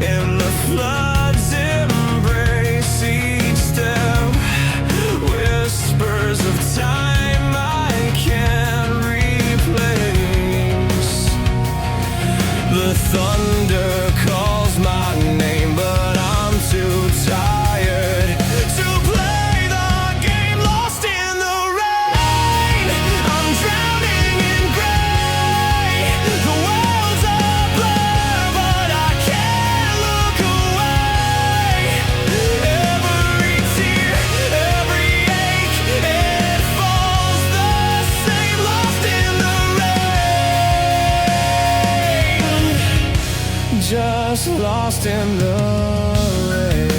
in the flood's embrace. Each step, whispers of time I can't replace. The thunder calls my name, but I'm too tired to play the game. Lost in the rain, I'm drowning in gray. The world's a blur, but I can't look away. Every tear, every ache, it falls the same. Lost in the rain, just lost in the rain.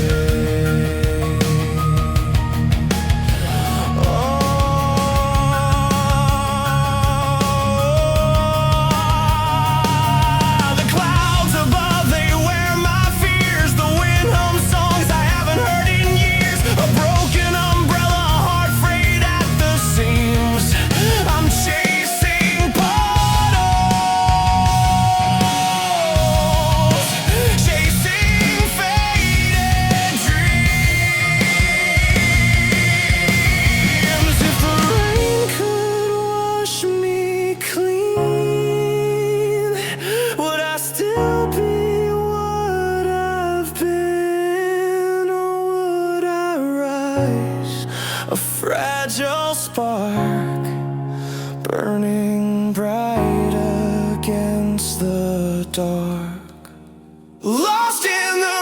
The clouds above, they wear my fears. The wind hums songs I haven't heard in years. A broken umbrella, a heart frayed at the seams. I'm chasing puddles, chasing faded dreams. If the rain could wash me clean, would I still be what I've been, or would I rise a fragile spark, burning bright against the dark? Lost in the